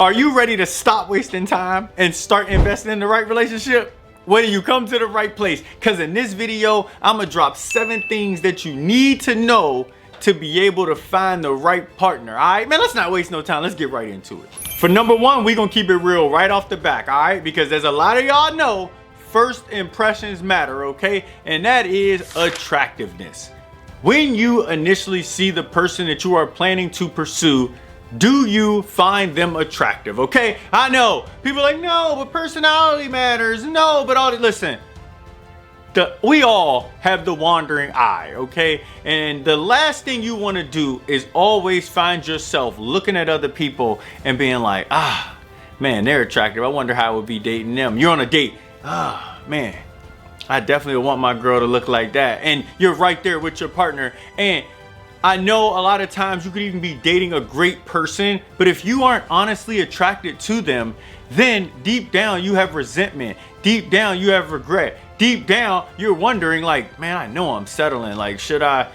Are you ready to stop wasting time and start investing in the right relationship? Well, you come to the right place, because in this video, I'm gonna drop 7 things that you need to know to be able to find the right partner. All right, man, let's not waste no time. Let's get right into it. For number 1, we're gonna keep it real right off the back, all right? Because as a lot of y'all know, first impressions matter, okay? And that is attractiveness. When you initially see the person that you are planning to pursue, do you find them attractive? Okay, I know people are like, no, but personality matters. No, but listen, we all have the wandering eye, okay? And the last thing you want to do is always find yourself looking at other people and being like, man, they're attractive. I wonder how it would be dating them. You're on a date. Man, I definitely want my girl to look like that. And you're right there with your partner. And I know a lot of times you could even be dating a great person, but if you aren't honestly attracted to them, then deep down you have resentment. Deep down you have regret. Deep down you're wondering like, man, I know I'm settling. Like, should I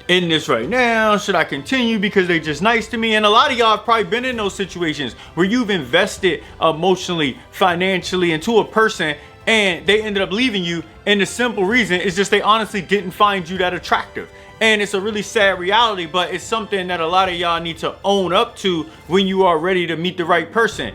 end this right now? Should I continue because they're just nice to me? And a lot of y'all have probably been in those situations where you've invested emotionally, financially into a person and they ended up leaving you. And the simple reason is just they honestly didn't find you that attractive. And it's a really sad reality, but it's something that a lot of y'all need to own up to when you are ready to meet the right person.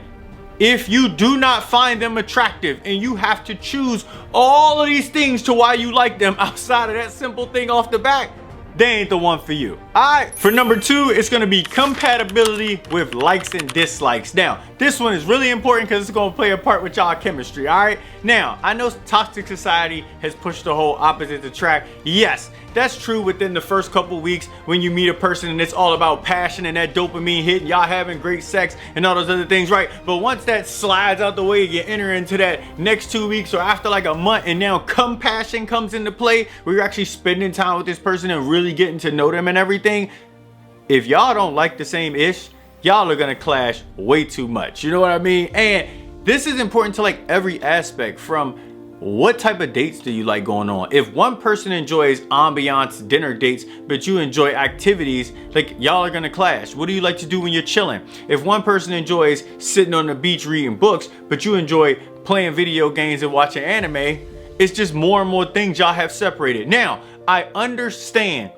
If you do not find them attractive and you have to choose all of these things to why you like them outside of that simple thing off the bat, they ain't the one for you. All right, for number 2, it's gonna be compatibility with likes and dislikes. Now, this one is really important because it's gonna play a part with y'all chemistry, all right? Now, I know toxic society has pushed the whole opposite attract. Yes, that's true within the first couple weeks when you meet a person and it's all about passion and that dopamine hit and y'all having great sex and all those other things, right? But once that slides out the way, you enter into that next 2 weeks or after like a month, and now compassion comes into play where you're actually spending time with this person and really getting to know them and everything. If y'all don't like the same ish, y'all are gonna clash way too much. You know what I mean? And this is important to like every aspect, from what type of dates do you like going on? If one person enjoys ambiance dinner dates, but you enjoy activities, like y'all are gonna clash. What do you like to do when you're chilling? If one person enjoys sitting on the beach reading books, but you enjoy playing video games and watching anime, it's just more and more things y'all have separated. Now, I understand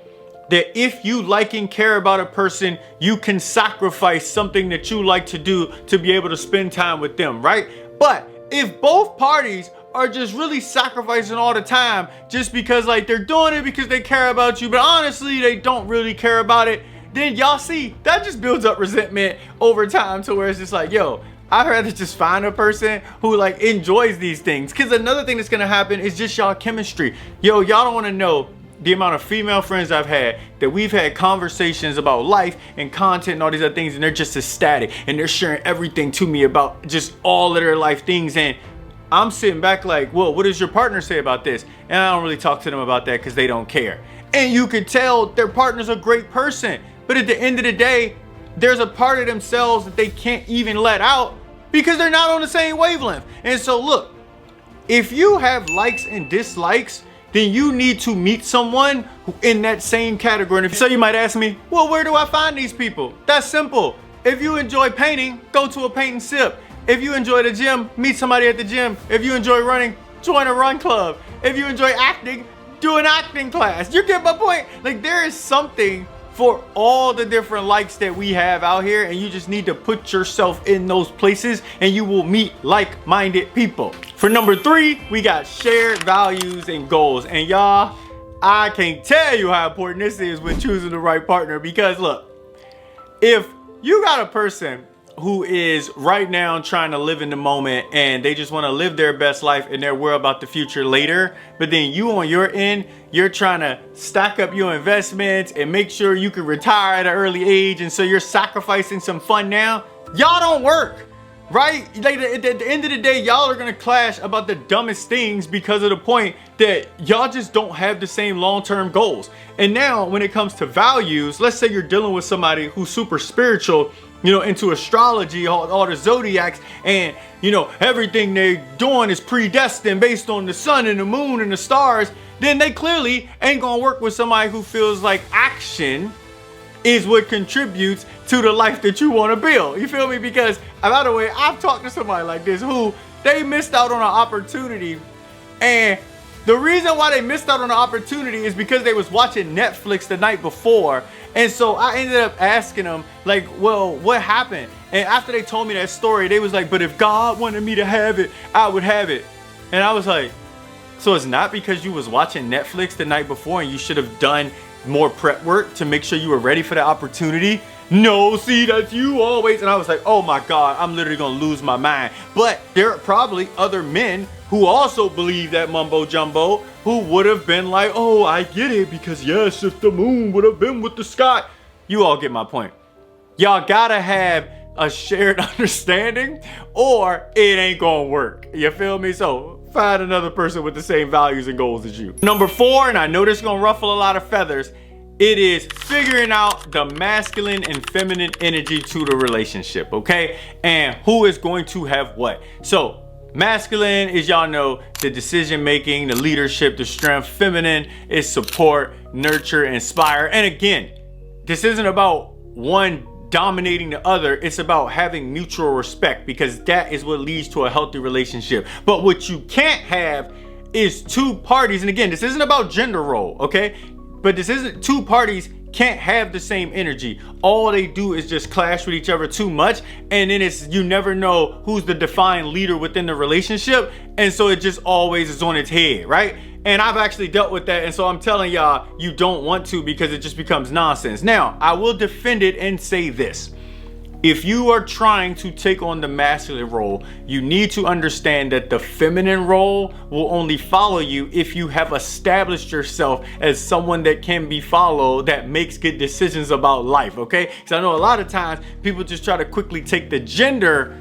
that if you like and care about a person, you can sacrifice something that you like to do to be able to spend time with them, right? But if both parties are just really sacrificing all the time just because like they're doing it because they care about you, but honestly they don't really care about it, then y'all see that just builds up resentment over time to where it's just like, yo, I'd rather just find a person who like enjoys these things. Because another thing that's gonna happen is just y'all chemistry. Yo, y'all don't want to know the amount of female friends I've had that we've had conversations about life and content and all these other things, and they're just ecstatic and they're sharing everything to me about just all of their life things, and I'm sitting back like, well, what does your partner say about this? And I don't really talk to them about that because they don't care. And you could tell their partner's a great person, but at the end of the day, there's a part of themselves that they can't even let out because they're not on the same wavelength. And so look, if you have likes and dislikes, then you need to meet someone who in that same category. And so you might ask me, well, where do I find these people? That's simple. If you enjoy painting, go to a paint and sip. If you enjoy the gym, meet somebody at the gym. If you enjoy running, join a run club. If you enjoy acting, do an acting class. You get my point? Like, there is something for all the different likes that we have out here, and you just need to put yourself in those places and you will meet like-minded people. For number 3, we got shared values and goals. And y'all, I can't tell you how important this is with choosing the right partner, because look, if you got a person who is right now trying to live in the moment and they just want to live their best life and they're worried about the future later, but then you on your end, you're trying to stack up your investments and make sure you can retire at an early age, and so you're sacrificing some fun now, y'all don't work, right? Like at the end of the day, y'all are gonna clash about the dumbest things because of the point that y'all just don't have the same long-term goals. And now when it comes to values, let's say you're dealing with somebody who's super spiritual, you know, into astrology, all the zodiacs, and you know, everything they're doing is predestined based on the sun and the moon and the stars, then they clearly ain't gonna work with somebody who feels like action is what contributes to the life that you want to build. You feel me? Because, by the way, I've talked to somebody like this who they missed out on an opportunity, and the reason why they missed out on the opportunity is because they was watching Netflix the night before. And so I ended up asking them, like, well, what happened? And after they told me that story, they was like, but if God wanted me to have it, I would have it. And I was like, so it's not because you was watching Netflix the night before and you should have done more prep work to make sure you were ready for the opportunity? No, see, that's you always. And I was like, oh my God, I'm literally gonna lose my mind. But there are probably other men who also believe that mumbo jumbo, who would have been like, oh, I get it, because yes, if the moon would have been with the sky. You all get my point. Y'all gotta have a shared understanding or it ain't gonna work. You feel me? So find another person with the same values and goals as you. Number 4, and I know this is gonna ruffle a lot of feathers, it is figuring out the masculine and feminine energy to the relationship, okay? And who is going to have what. So masculine is, y'all know, the decision making, the leadership, the strength. Feminine is support, nurture, inspire. And again, this isn't about one dominating the other. It's about having mutual respect, because that is what leads to a healthy relationship. But what you can't have is two parties, and again, this isn't about gender role, okay? But this isn't, two parties can't have the same energy. All they do is just clash with each other too much, and then it's, you never know who's the defined leader within the relationship, and so it just always is on its head, right? And I've actually dealt with that, and so I'm telling y'all, you don't want to, because it just becomes nonsense. Now, I will defend it and say this. If you are trying to take on the masculine role, you need to understand that the feminine role will only follow you if you have established yourself as someone that can be followed, that makes good decisions about life, okay? Because I know a lot of times people just try to quickly take the gender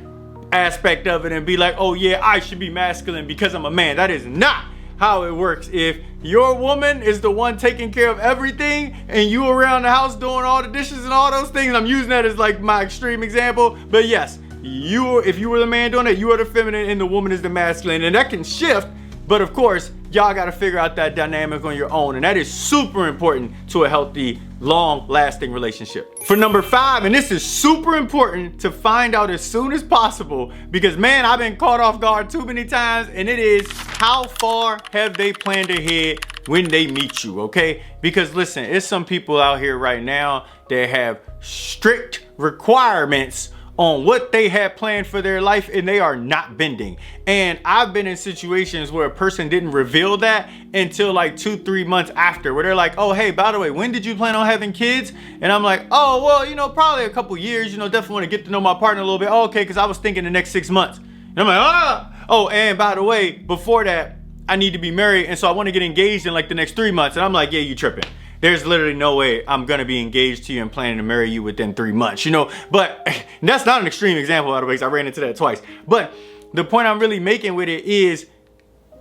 aspect of it and be like, oh yeah, I should be masculine because I'm a man. That is not how it works. If your woman is the one taking care of everything and you around the house doing all the dishes and all those things, I'm using that as like my extreme example, but yes, if you were the man doing it, you are the feminine and the woman is the masculine, and that can shift. But of course, y'all got to figure out that dynamic on your own, and that is super important to a healthy, long-lasting relationship. For number 5, and this is super important to find out as soon as possible, because man, I've been caught off guard too many times, and it is, how far have they planned ahead when they meet you, okay? Because listen, it's some people out here right now that have strict requirements on what they had planned for their life, and they are not bending. And I've been in situations where a person didn't reveal that until like 2-3 months after, where they're like, oh, hey, by the way, when did you plan on having kids? And I'm like, oh, well, you know, probably a couple years, you know, definitely want to get to know my partner a little bit. Oh, okay, because I was thinking the next 6 months. And I'm like, ah! Oh, and by the way, before that, I need to be married, and so I want to get engaged in like the next 3 months. And I'm like, yeah, you tripping. There's literally no way I'm gonna be engaged to you and planning to marry you within 3 months, you know? But that's not an extreme example, by the way, because I ran into that twice. But the point I'm really making with it is,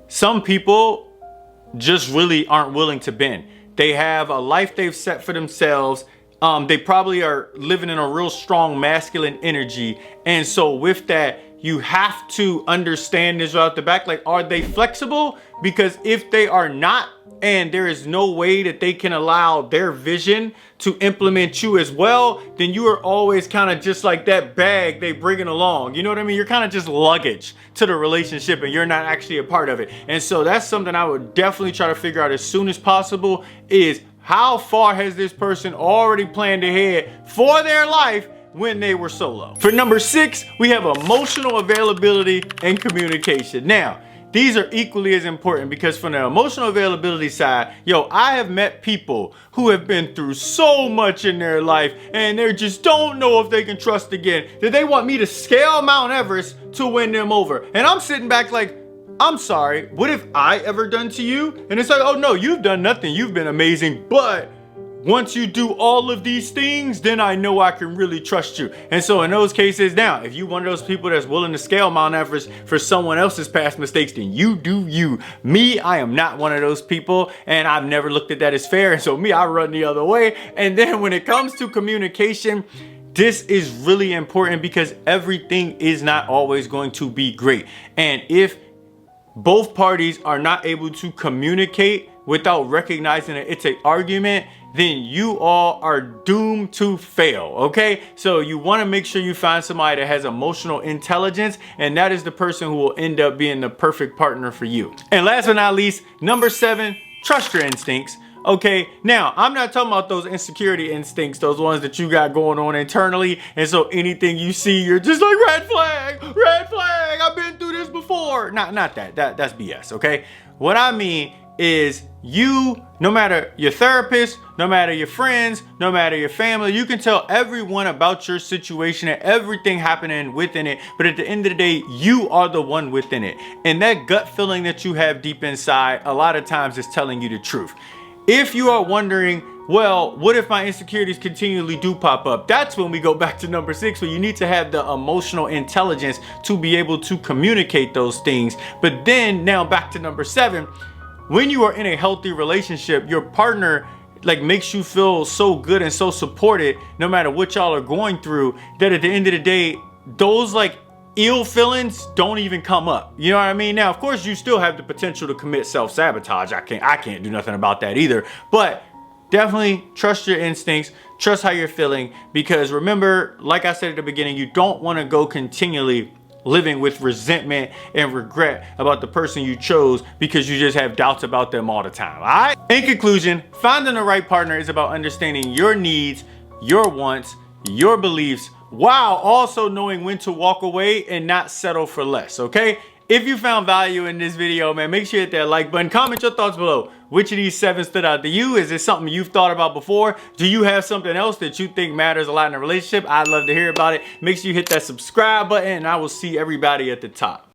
some people just really aren't willing to bend. They have a life they've set for themselves. They probably are living in a real strong masculine energy. And so with that, you have to understand this right out the back. Like, are they flexible? Because if they are not, and there is no way that they can allow their vision to implement you as well, then you are always kind of just like that bag they bringing along. You know what I mean? You're kind of just luggage to the relationship, and you're not actually a part of it. And so that's something I would definitely try to figure out as soon as possible, is how far has this person already planned ahead for their life when they were solo. For number 6, we have emotional availability and communication. Now, these are equally as important, because from the emotional availability side, yo, I have met people who have been through so much in their life, and they just don't know if they can trust again, that they want me to scale Mount Everest to win them over. And I'm sitting back like, I'm sorry, what have I ever done to you? And it's like, oh no, you've done nothing, you've been amazing, but once you do all of these things, then I know I can really trust you. And so in those cases, now, if you're one of those people that's willing to scale Mount Everest for someone else's past mistakes, then you do you. Me, I am not one of those people, and I've never looked at that as fair. And so me, I run the other way. And then when it comes to communication, this is really important, because everything is not always going to be great. And if both parties are not able to communicate without recognizing that it's an argument, then you all are doomed to fail, okay? So you want to make sure you find somebody that has emotional intelligence, and that is the person who will end up being the perfect partner for you. And last but not least, number 7, trust your instincts. Okay, now I'm not talking about those insecurity instincts, those ones that you got going on internally, and so anything you see, you're just like, red flag, I've been through this before. Not that. That's BS, okay? What I mean is you, no matter your therapist, no matter your friends, no matter your family, you can tell everyone about your situation and everything happening within it, but at the end of the day, you are the one within it. And that gut feeling that you have deep inside, a lot of times is telling you the truth. If you are wondering, well, what if my insecurities continually do pop up? That's when we go back to number 6, where you need to have the emotional intelligence to be able to communicate those things. But then now back to number 7, when you are in a healthy relationship, your partner like makes you feel so good and so supported no matter what y'all are going through, that at the end of the day, those like ill feelings don't even come up. You know what I mean? Now, of course, you still have the potential to commit self-sabotage. I can't do nothing about that either. But definitely trust your instincts, trust how you're feeling, because remember, like I said at the beginning, you don't want to go continually living with resentment and regret about the person you chose because you just have doubts about them all the time. All right? In conclusion, finding the right partner is about understanding your needs, your wants, your beliefs, while also knowing when to walk away and not settle for less, okay? If you found value in this video, man, make sure you hit that like button. Comment your thoughts below. Which of these 7 stood out to you? Is it something you've thought about before? Do you have something else that you think matters a lot in a relationship? I'd love to hear about it. Make sure you hit that subscribe button, and I will see everybody at the top.